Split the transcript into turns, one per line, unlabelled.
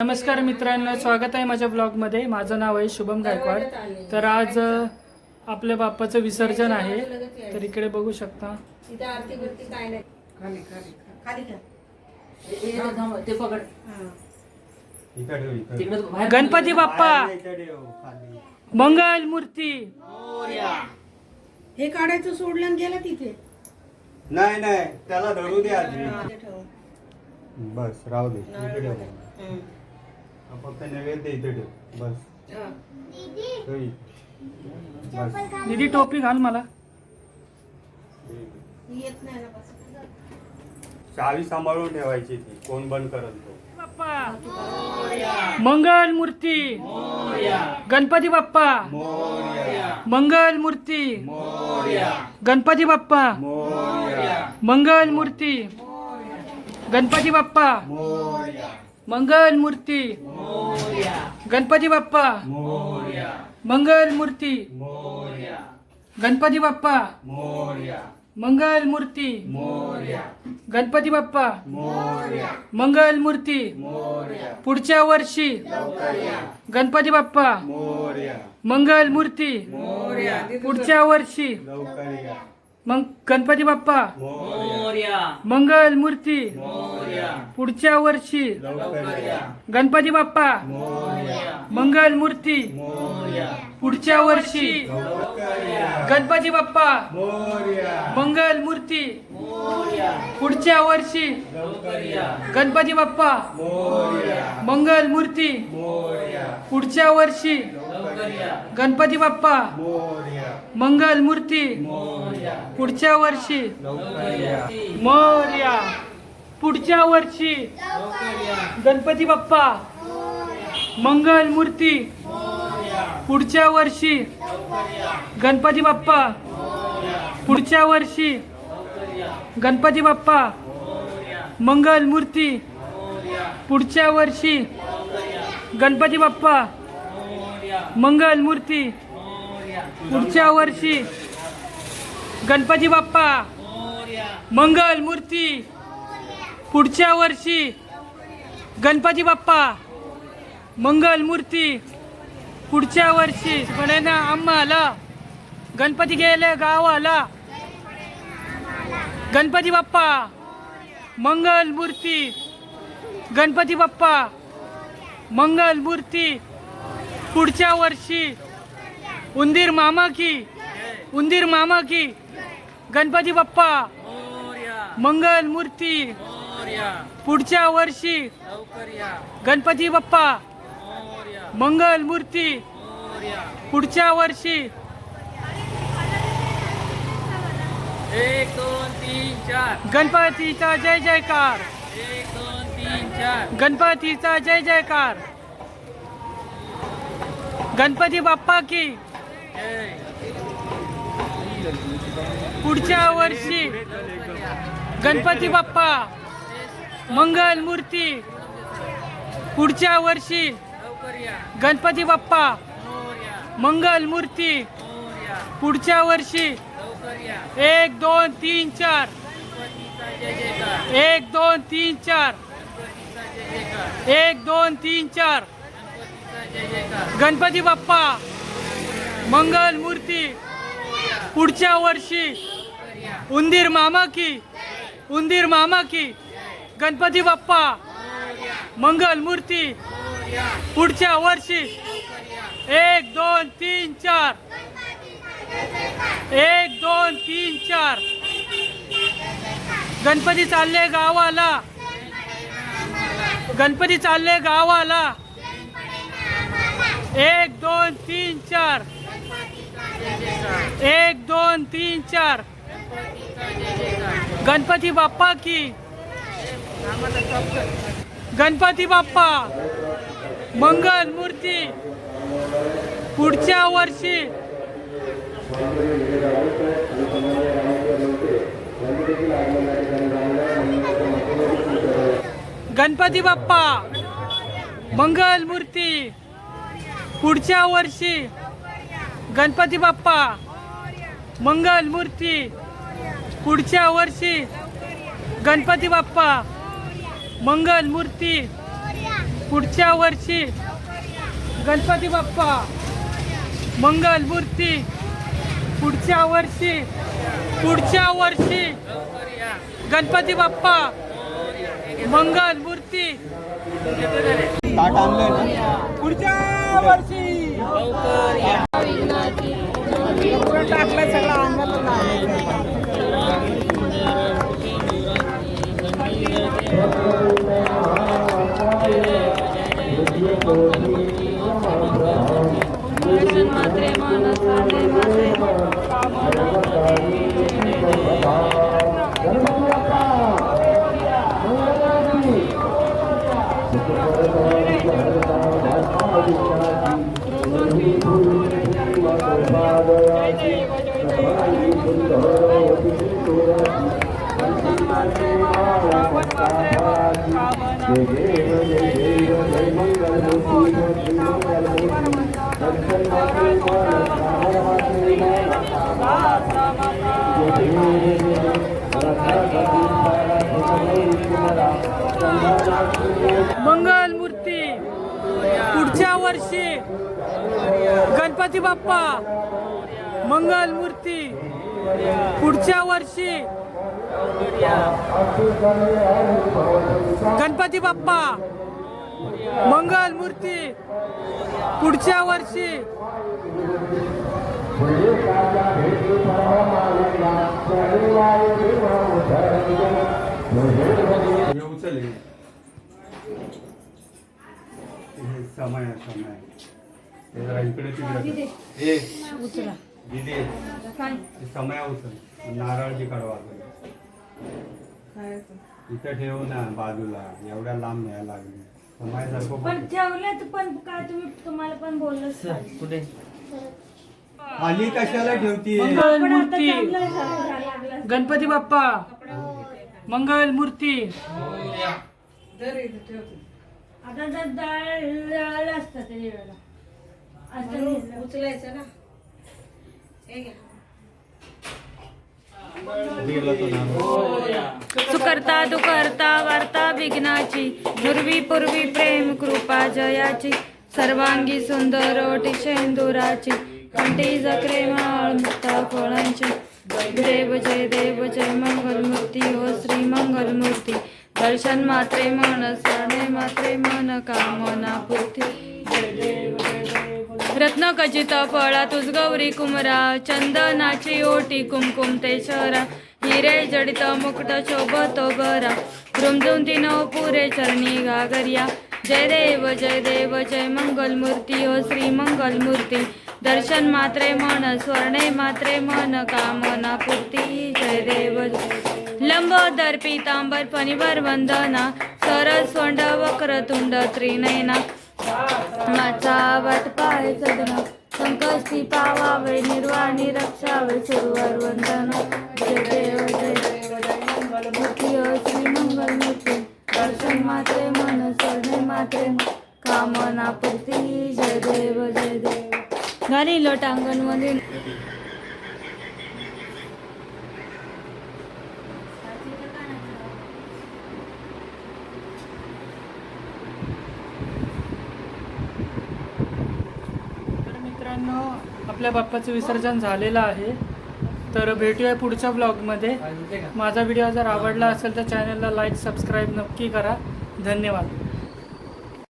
नमस्कार मित्रांनो, स्वागत आहे माझ्या ब्लॉगमध्ये। माझं नाव आहे शुभम गायकवाड। तर आज आपल्या बाप्पाचं विसर्जन आहे। तर इकडे बघू शकता।
इथे आरती वरती काय नाही, खाली खाली खाली घ्या ते पकड।
गणपती बाप्पा मंगल मूर्ती।
हे काढायचं सोडलं आणि गेला तिथे।
नाही नाही, त्याला धरू दे आधी। बस राहू दे, इकडे ठेव। फक्त नैवेद्य इथे ठेव बस। होई. बस
दीदी टोपी घाल मला।
येत नाही ना बस।
चावी सांभाळून ठेवायची, ती कोण बंद करत तो।
बाप्पा मंगल मूर्ती। गणपती बाप्पा मंगल मूर्ती। गणपती बाप्पा मंगल मूर्ती। गणपती बाप्पा मंगल मूर्ती। गणपती बाप्पा मंगल मूर्ती। गणपती बाप्पा मंगल मूर्ती। गणपती बाप्पा मंगल मूर्ती। पुढच्या वर्षी गणपती बाप्पा मंगल मूर्ती। पुढच्या वर्षी मग गणपती बाप्पा मंगल मूर्ती। पुढच्या वर्षी गणपती बाप्पा मंगल मूर्ती। पुढच्या वर्षी गणपती बाप्पा मंगल मूर्ती। पुढच्या वर्षी गणपती बाप्पा मंगल मूर्ती। पुढच्या वर्षी गणपती बाप्पा मंगल मूर्ती। पुढच्या वर्षी मोरया। पुढच्या वर्षी गणपती बाप्पा मंगल मूर्ती। पुढच्या वर्षी गणपती बाप्पा पुढच्या वर्षी गणपती बाप्पा मंगल मूर्ती। पुढच्या वर्षी गणपती बाप्पा मंगल मूर्ती। पुढच्या वर्षी गणपती बाप्पा मंगल मूर्ती। पुढच्या वर्षी गणपती बाप्पा मंगल मूर्ती। पुढच्या वर्षी गणेना आम्हाला गणपती गेले गावाला। गणपती बाप्पा मंगल मूर्ती। गणपती बाप्पा मंगल मूर्ती। पुढच्या वर्षी उंदीर मामा की उंदीर मामा की गणपती बाप्पा मंगल मूर्ती। पुढच्या वर्षी गणपती बाप्पा मंगल मूर्ती। पुढच्या वर्षी
1 2 3 4
गणपतीचा जय जयकार।
1 2 3 4
गणपतीचा जय जयकार। गणपती बाप्पा की पुढच्या वर्षी गणपती बाप्पा मंगल मूर्ती। पुढच्या वर्षी गणपती बाप्पा मंगल मूर्ती। पुढच्या वर्षी 1 2 3 4 1 2 3 4 1 2 3 4 गणपती बाप्पा मंगल मूर्ती। पुढच्या वर्षी उंदीर मामा की उंदीर मामा की गणपती बाप्पा मंगल मूर्ती। पुढच्या वर्षी 1 2 3 4 1 2 3 4 गणपती चालले गावाला। गणपती चालले गावाला। 1 2 3 4 1 2 3 4 गणपती बाप्पा की गणपती बाप्पा मंगल मूर्ती। पुढच्या वर्षी गणपती बाप्पा मंगल मूर्ती। पुढच्या वर्षी गणपती बाप्पा मंगल मूर्ती। पुढच्या वर्षी गणपती बाप्पा मंगल मूर्ती। पुढच्या वर्षी गणपती बाप्पा मंगल मूर्ती पुढच्या वर्षी गणपती बाप्पा मंगल मूर्ती
ताट आणलंय ना
पुढच्या वर्षी टाकलं सगळं मंगल मूर्ती पुढच्या वर्षी गणपती बाप्पा मंगल मूर्ती पुढच्या वर्षी गणपती बाप्पा मंगल मूर्ती पुढच्या वर्षी
हे उचल हे समय हे जरा इकडे तिकडे हे दिदी हे समय उचल नारळची कडवा इथं ठेवू ना बाजूला एवढ्या लांब न्यायला लागली समयासारखं
पण ठेवलं पण काय तुम्हाला पण बोललंच
कुठे
खाली कशाला ठेवती
मंगल मूर्ती गणपती बाप्पा मंगल मूर्ती
आता जर दळालं असतं ते वेळेला असं
उचलायचं ना हे घ्या.
सुकर्ता दुकर्ता वार्ता विघ्नाची पूर्वी पूर्वी प्रेम कृपा जयाची सर्वांगी सुंदर ओटी शेंदुराची कंठी जकरे माळ मुक्ता फळांची देव जय मंगल मूर्ती हो श्री मंगल मूर्ती दर्शन मात्रे मन स्मरणे मात्रे मन कामना पूर्ती रत्न खचित फळा तुझ गौरी कुमरा चंदनाची ओटी कुमकुम ते शहरा हिरे जडित मुकुट शोभतो बरा रुमझुम तिनो पुरे चरणी गागरिया जय देव जय मंगल मूर्ती हो श्री मंगल मूर्ती दर्शन मात्रे मन स्वर्णे मात्रे मन कामना पूर्ती जय देव लंबोदर पीतांबर फणीवर वंदना सरस स्वंड वक्रतुंड त्रिनयना माझा वाट पाय सदना संकष्टी पावावे निर्वाणी रक्षावे सुरवर वंदना जय देव जय मंगल मूर्ती हो श्री मंगल मूर्ती दर्शन मात्रे मन स्वर्णे मात्रे कामना पूर्ती जय देव गाणी लोटांगण मध्ये
मित्रांनो आपल्या बाप्पाचं विसर्जन झालेलं आहे. तर भेटूया पुढच्या ब्लॉगमध्ये. माझा व्हिडिओ जर आवडला असेल तर चॅनलला लाईक सबस्क्राईब नक्की करा. धन्यवाद.